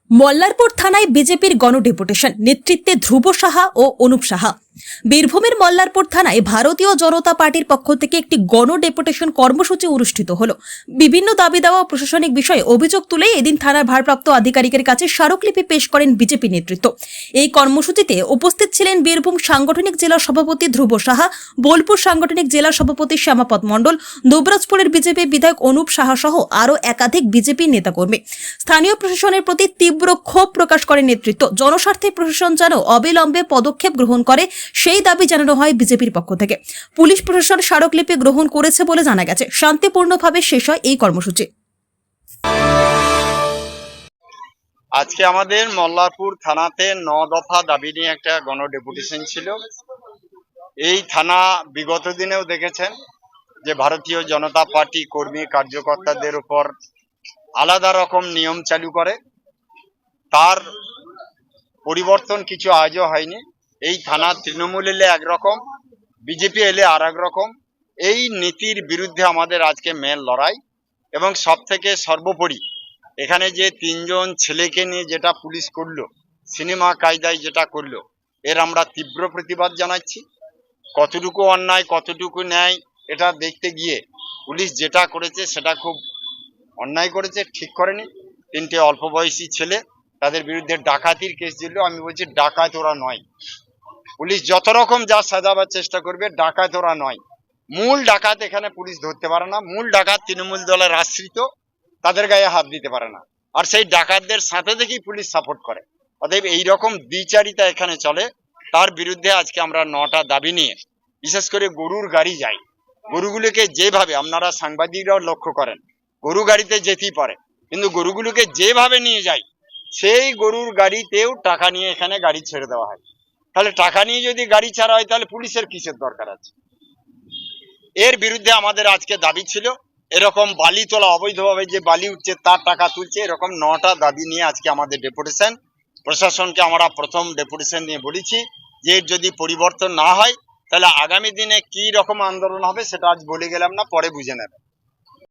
মল্লারপুর থানায় বিজেপির গণডেপুটেশন, নেতৃত্বে ধ্রুব সাহা ও অনুপ সাহা। বীরভূমের মল্লারপুর থানায় ভারতীয় জনতা পার্টির পক্ষ থেকে একটি গণডেপুটেশন কর্মসূচি অনুষ্ঠিত হলো। বিভিন্ন দাবি দেওয়া ও প্রশাসনিক বিষয়ে অভিযোগ তুলে এদিন থানার ভারপ্রাপ্ত আধিকারিকের কাছে স্মারকলিপি পেশ করেন বিজেপি নেতৃত্ব। এই কর্মসূচিতে উপস্থিত ছিলেন বীরভূম সাংগঠনিক জেলা সভাপতি ধ্রুব সাহা, বোলপুর সাংগঠনিক জেলা সভাপতি শ্যামাপদ মণ্ডল, দুবরাজপুরের বিজেপি বিধায়ক অনুপ সাহা সহ আরও একাধিক বিজেপি নেতাকর্মী। স্থানীয় প্রশাসনের প্রতি তীব্র ক্ষোভ প্রকাশ করে নেতৃত্ব। জনস্বার্থে প্রশাসন যেন অবিলম্বে পদক্ষেপ গ্রহণ করে সেই দাবি জানানো হয় বিজেপির পক্ষ থেকে। পুলিশ প্রশাসন স্মারকলিপি গ্রহণ করেছে বলে জানা গেছে। শান্তিপূর্ণভাবে শেষ হয় এই কর্মসূচি। আজকে আমাদের মল্লারপুর থানাতে 9 দফা দাবি নিয়ে একটা গণডেপুটেশন ছিল। এই থানা বিগত দিনেও দেখেছেন যে ভারতীয় জনতা পার্টি কর্মী কার্যকর্তাদের উপর আলাদা রকম নিয়ম চালু করে। তার পরিবর্তন কিছু আজও হয়নি। এই থানা তৃণমূল এলে একরকম, বিজেপি এলে আর এক রকম। এই নীতির বিরুদ্ধে আমাদের আজকে মেন লড়াই। এবং সব থেকে সর্বোপরি এখানে যে 3 জন ছেলেকে নিয়ে যেটা পুলিশ করলো, সিনেমা কায়দায় যেটা করলো, এর আমরা তীব্র প্রতিবাদ জানাচ্ছি। কতটুকু অন্যায় কতটুকু ন্যায় এটা দেখতে গিয়ে পুলিশ যেটা করেছে সেটা খুব অন্যায় করেছে, ঠিক করেনি। 3টে অল্প বয়সী ছেলে, তাদের বিরুদ্ধে ডাকাতির কেস দিল। আমি বলছি ডাকাত ওরা নয়। পুলিশ যত রকম যা সাজাবার চেষ্টা করবে, ডাকাত ওরা নয়। মূল ডাকাত এখানে পুলিশ ধরতে পারে না। মূল ডাকাত তৃণমূল দলের আশ্রিত, তাদের গায়ে হাত দিতে পারে না। আর সেই ডাকাতদের সাথে থেকেই পুলিশ সাপোর্ট করে। অতএব এইরকম দ্বিচারিতা এখানে চলে। তার বিরুদ্ধে আজকে আমরা 9টা দাবি নিয়ে, বিশেষ করে গরুর গাড়ি যায়, গরুগুলোকে যেভাবে আপনারা সাংবাদিকরাও লক্ষ্য করেন, গরু গাড়িতে যেতেই পারে, কিন্তু গরুগুলোকে যেভাবে নিয়ে যায় সেই গরুর গাড়িতেও টাকা নিয়ে এখানে গাড়ি ছেড়ে দেওয়া হয়। তাহলে টাকা নিয়ে যদি গাড়ি ছাড়া হয় তাহলে পুলিশের কিসের দরকার আছে? এর বিরুদ্ধে আমাদের আজকে দাবি ছিল। এরকম বালি তোলা, অবৈধভাবে যে বালি উঠছে তার টাকা তুলছে, এরকম 9টা দাবি নিয়ে আজকে আমাদের ডেপুটেশন। প্রশাসনকে আমরা প্রথম ডেপুটেশন নিয়ে বলেছি যে যদি পরিবর্তন না হয় তাহলে আগামী দিনে কি রকম আন্দোলন হবে সেটা আজ বলে গেলাম না, পরে বুঝে নেবে।